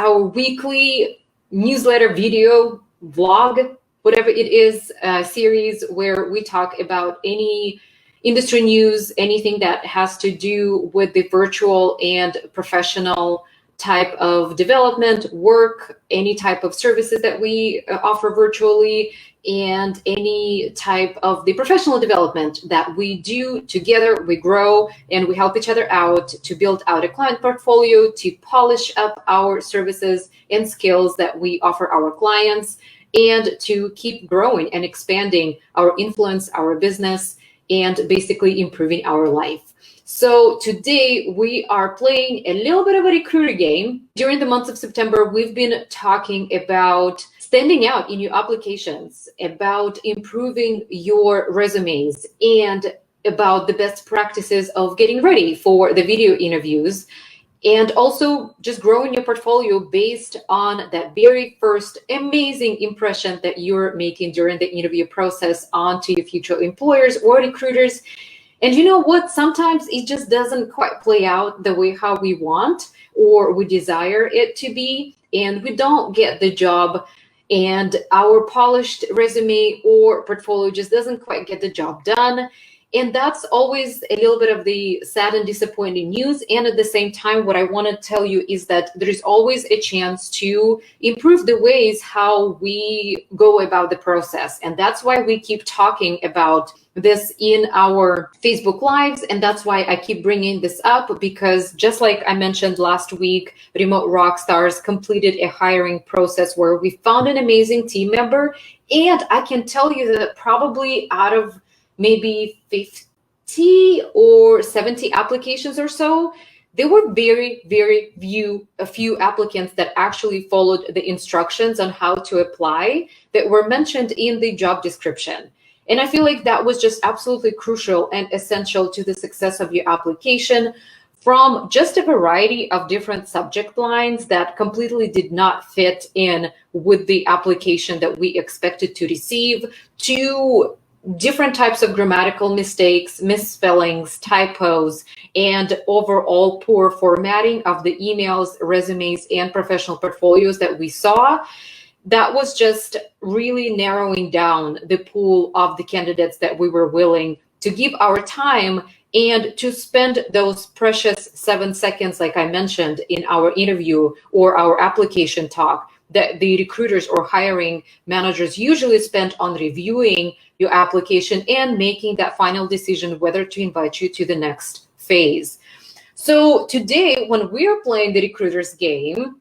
our weekly newsletter, video, vlog, whatever it is, series where we talk about any industry news, anything that has to do with the virtual and professional type of development, work, any type of services that we offer virtually, and any type of the professional development that we do together. We grow and we help each other out to build out a client portfolio, to polish up our services and skills that we offer our clients, and to keep growing and expanding our influence, our business, and basically improving our life. So today we are playing a little bit of a recruiter game. During the month of September, we've been talking about standing out in your applications, about improving your resumes, and about the best practices of getting ready for the video interviews, and also just growing your portfolio based on that very first amazing impression that you're making during the interview process onto your future employers or recruiters. And you know what? Sometimes it just doesn't quite play out the way how we want or we desire it to be, and we don't get the job, and our polished resume or portfolio just doesn't quite get the job done. And that's always a little bit of the sad and disappointing news. And at the same time, what I want to tell you is that there is always a chance to improve the ways how we go about the process. And that's why we keep talking about this in our Facebook Lives. And that's why I keep bringing this up, because just like I mentioned last week, Remote Rockstars completed a hiring process where we found an amazing team member. And I can tell you that probably out of maybe 50 or 70 applications or so, there were very few applicants that actually followed the instructions on how to apply that were mentioned in the job description. And I feel like that was just absolutely crucial and essential to the success of your application, from just a variety of different subject lines that completely did not fit in with the application that we expected to receive, to different types of grammatical mistakes, misspellings, typos, and overall poor formatting of the emails, resumes, and professional portfolios that we saw. That was just really narrowing down the pool of the candidates that we were willing to give our time and to spend those precious 7 seconds, like I mentioned in our interview or our application talk, that the recruiters or hiring managers usually spend on reviewing your application and making that final decision whether to invite you to the next phase. So today, when we are playing the recruiter's game,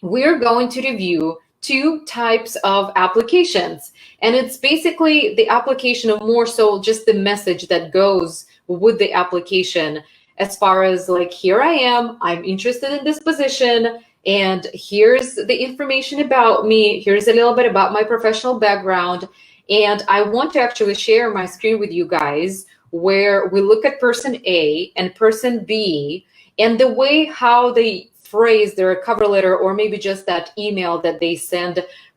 we're going to review 2 types of applications. And it's basically the application of more so just the message that goes with the application, as far as like, here I am, I'm interested in this position, and here's the information about me, here's a little bit about my professional background. And I want to actually share my screen with you guys where we look at person A and person B, and the way how they phrase their cover letter, or maybe just that email that they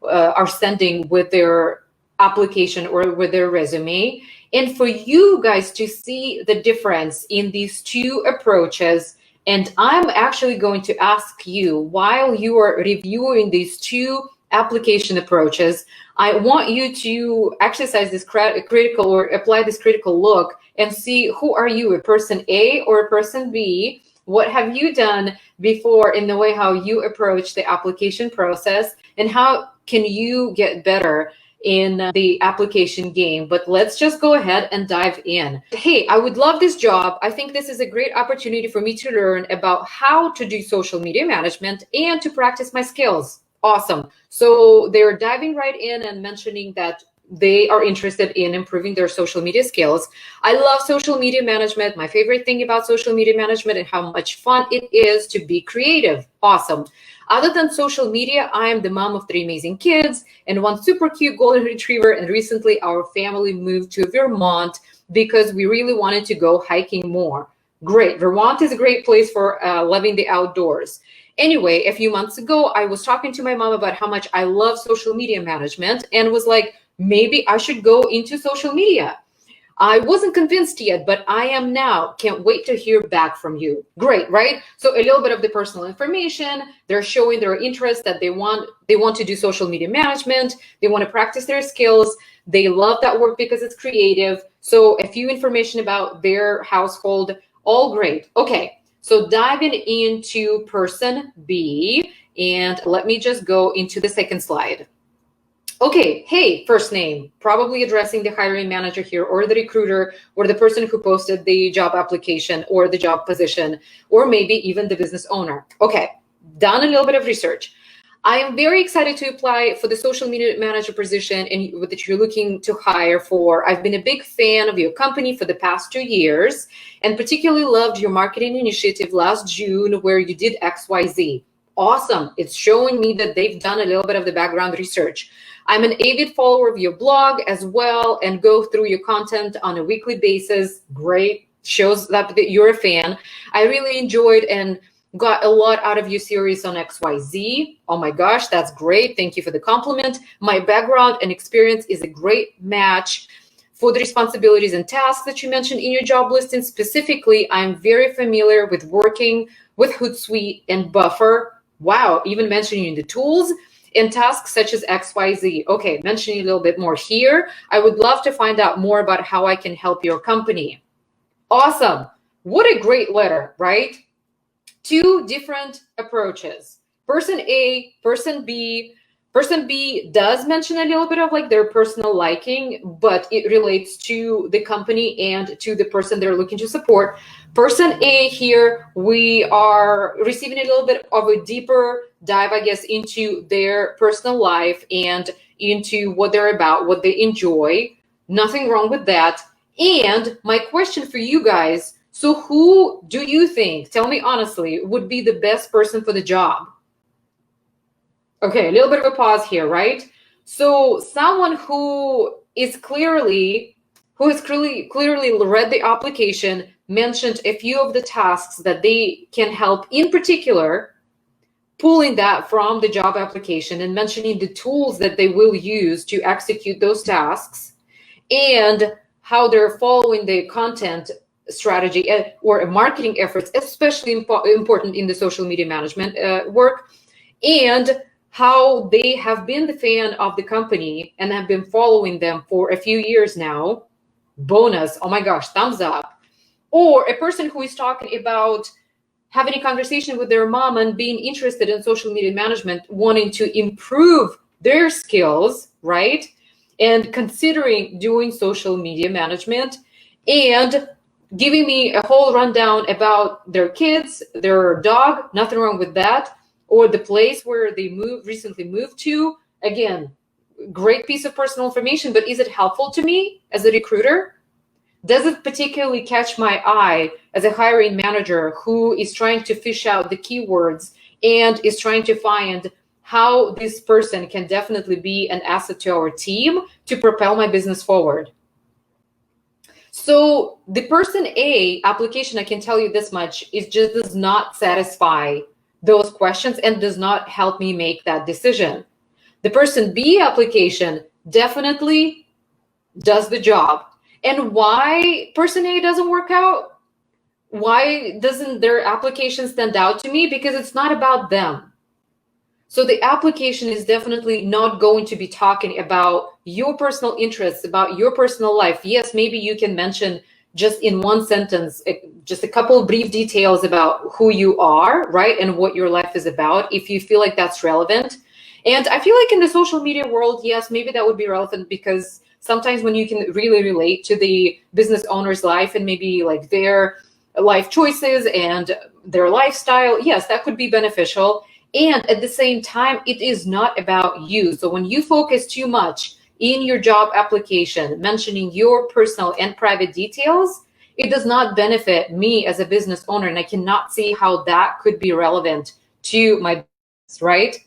are sending with their application or with their resume. And for you guys to see the difference in these 2 approaches. And I'm actually going to ask you, while you are reviewing these 2 application approaches, I want you to exercise this critical, or apply this critical look and see, who are you, a person A or a person B? What have you done before in the way how you approach the application process, and how can you get better in the application game? But let's just go ahead and dive in. Hey, I would love this job. I think this is a great opportunity for me to learn about how to do social media management and to practice my skills. Awesome. So they're diving right in and mentioning that they are interested in improving their social media skills. I love social media management. My favorite thing about social media management and how much fun it is to be creative. Awesome. Other than social media, I am the mom of 3 amazing kids and 1 super cute golden retriever. And recently our family moved to Vermont because we really wanted to go hiking more. Great. Vermont is a great place for loving the outdoors. Anyway, a few months ago, I was talking to my mom about how much I love social media management and was like, maybe I should go into social media. I wasn't convinced yet, but I am now. Can't wait to hear back from you. Great, right? So a little bit of the personal information. They're showing their interest that they want to do social media management. They want to practice their skills. They love that work because it's creative. So a few information about their household, all great. Okay, so diving into person B, and let me just go into the second slide. Okay, hey, first name, probably addressing the hiring manager here or the recruiter or the person who posted the job application or the job position, or maybe even the business owner. Okay, done a little bit of research. I am very excited to apply for the social media manager position and that you're looking to hire for. I've been a big fan of your company for the past 2 years and particularly loved your marketing initiative last June where you did XYZ. Awesome. It's showing me that they've done a little bit of the background research. I'm an avid follower of your blog as well and go through your content on a weekly basis. Great. Shows that you're a fan. I really enjoyed and got a lot out of your series on XYZ. Oh my gosh, that's great. Thank you for the compliment. My background and experience is a great match for the responsibilities and tasks that you mentioned in your job listing. Specifically, I'm very familiar with working with Hootsuite and Buffer. Wow, even mentioning the tools and tasks such as XYZ. Okay, mentioning a little bit more here. I would love to find out more about how I can help your company. Awesome. What a great letter, right? 2 different approaches. Person A, person B. Person B does mention a little bit of like their personal liking, but it relates to the company and to the person they're looking to support. Person A here, we are receiving a little bit of a deeper dive, I guess, into their personal life and into what they're about, what they enjoy. Nothing wrong with that. And my question for you guys, so who do you think, tell me honestly, would be the best person for the job? Okay, a little bit of a pause here, right? So someone who has clearly read the application, mentioned a few of the tasks that they can help, in particular, pulling that from the job application and mentioning the tools that they will use to execute those tasks and how they're following the content strategy or marketing efforts, especially important in the social media management work, and how they have been the fan of the company and have been following them for a few years now. Bonus, oh my gosh, thumbs up. Or a person who is talking about having a conversation with their mom and being interested in social media management, wanting to improve their skills, right? And considering doing social media management and giving me a whole rundown about their kids, their dog, nothing wrong with that, or the place where they recently moved to. Again, great piece of personal information, but is it helpful to me as a recruiter? Does it particularly catch my eye as a hiring manager who is trying to fish out the keywords and is trying to find how this person can definitely be an asset to our team to propel my business forward? So the person A application, I can tell you this much, it just does not satisfy those questions and does not help me make that decision. The person B application definitely does the job. And why person A doesn't work out? Why doesn't their application stand out to me? Because it's not about them. So the application is definitely not going to be talking about your personal interests, about your personal life. Yes, maybe you can mention just in one sentence, just a couple of brief details about who you are, right? And what your life is about, if you feel like that's relevant. And I feel like in the social media world, yes, maybe that would be relevant because sometimes when you can really relate to the business owner's life and maybe like their life choices and their lifestyle, yes, that could be beneficial. And at the same time, it is not about you. So when you focus too much in your job application, mentioning your personal and private details, it does not benefit me as a business owner. And I cannot see how that could be relevant to my business, right?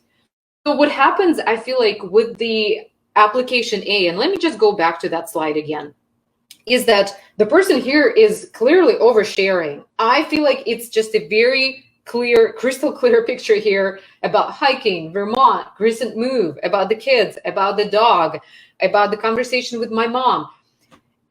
So what happens, I feel like, with the application A, and let me just go back to that slide again, is that the person here is clearly oversharing. I feel like it's just a very clear, crystal clear picture here about hiking, Vermont, recent move, about the kids, about the dog, about the conversation with my mom.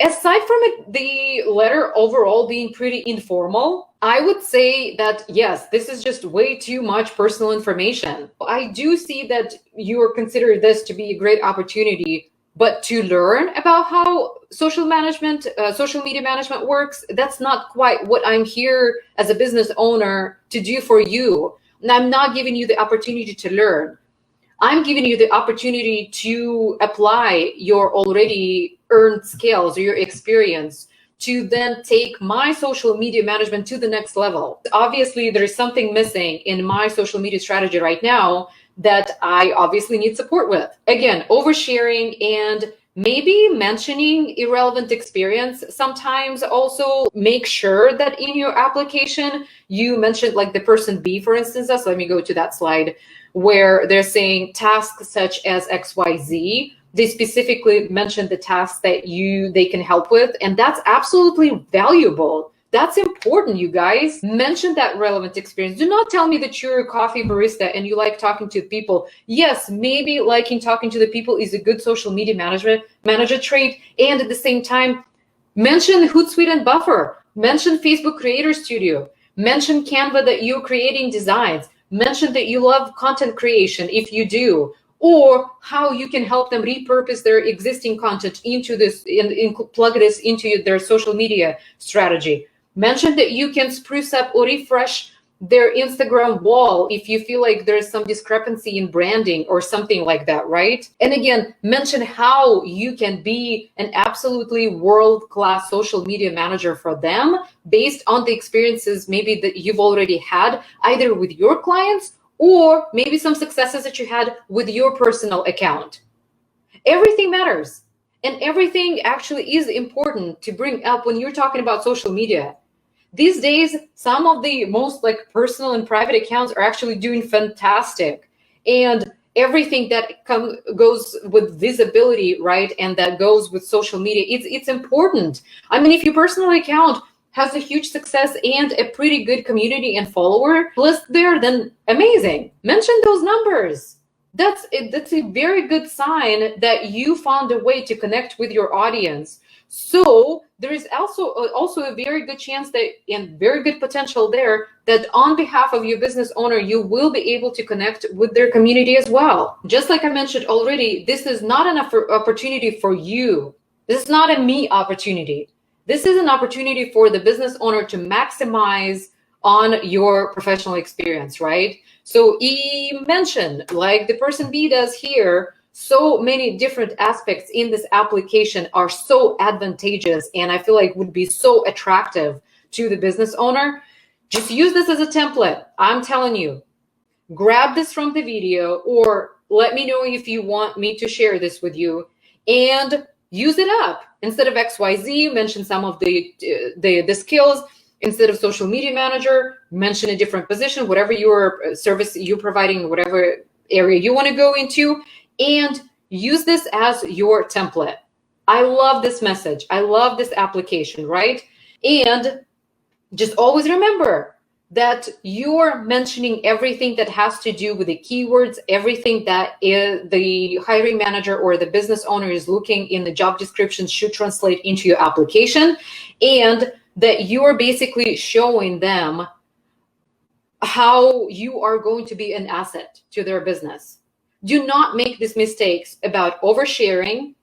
Aside from the letter overall being pretty informal, I would say that, yes, this is just way too much personal information. I do see that you consider this to be a great opportunity, but to learn about how social media management works, that's not quite what I'm here as a business owner to do for you. And I'm not giving you the opportunity to learn. I'm giving you the opportunity to apply your already earned skills or your experience to then take my social media management to the next level. Obviously, there is something missing in my social media strategy right now that I obviously need support with. Again, oversharing and maybe mentioning irrelevant experience. Sometimes also make sure that in your application, you mentioned like the person B, for instance. So let me go to that slide where they're saying tasks such as XYZ. They specifically mentioned the tasks that they can help with, and that's absolutely valuable. That's important, you guys. Mention that relevant experience. Do not tell me that you're a coffee barista and you like talking to people. Yes, maybe liking talking to the people is a good social media manager trait, and at the same time, mention Hootsuite and Buffer. Mention Facebook Creator Studio. Mention Canva that you're creating designs. Mention that you love content creation if you do, or how you can help them repurpose their existing content into this, plug this into their social media strategy. Mention that you can spruce up or refresh their Instagram wall if you feel like there's some discrepancy in branding or something like that, right? And again, mention how you can be an absolutely world-class social media manager for them based on the experiences maybe that you've already had either with your clients or maybe some successes that you had with your personal account. Everything matters, and everything actually is important to bring up when you're talking about social media. These days, some of the most like personal and private accounts are actually doing fantastic, and everything that goes with visibility, right, and that goes with social media, it's important. I mean, if your personal account has a huge success and a pretty good community and follower list there, then amazing. Mention those numbers. That's a very good sign that you found a way to connect with your audience. So there is also a very good chance that, and very good potential there, that on behalf of your business owner, you will be able to connect with their community as well. Just like I mentioned already, this is not an opportunity for you. This is not a me opportunity. This is an opportunity for the business owner to maximize on your professional experience, right? So he mentioned, like the person B does here, so many different aspects in this application are so advantageous and I feel like would be so attractive to the business owner. Just use this as a template. I'm telling you, grab this from the video or let me know if you want me to share this with you and use it up. Instead of XYZ, mention some of the skills. Instead of social media manager, mention a different position, whatever your service you're providing, whatever area you want to go into, and use this as your template. I love this message. I love this application, right? And just always remember that you're mentioning everything that has to do with the keywords, everything that the hiring manager or the business owner is looking in the job description should translate into your application, and that you're basically showing them how you are going to be an asset to their business. Do not make these mistakes about oversharing,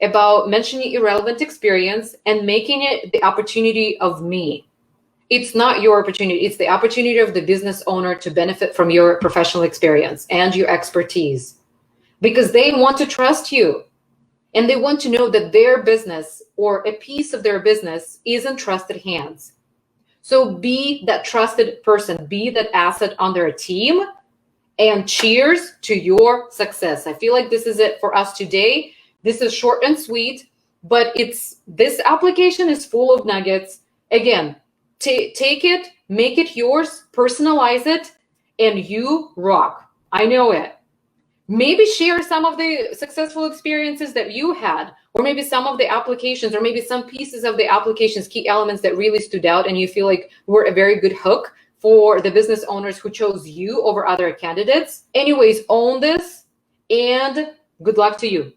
about mentioning irrelevant experience, and making it the opportunity of me. It's not your opportunity. It's the opportunity of the business owner to benefit from your professional experience and your expertise, because they want to trust you and they want to know that their business or a piece of their business is in trusted hands. So be that trusted person, be that asset on their team, and cheers to your success. I feel like this is it for us today. This is short and sweet, but this application is full of nuggets. Again, take it, make it yours, personalize it, and you rock. I know it. Maybe share some of the successful experiences that you had, or maybe some of the applications, or maybe some pieces of the applications, key elements that really stood out and you feel like were a very good hook for the business owners who chose you over other candidates. Anyways, own this and good luck to you.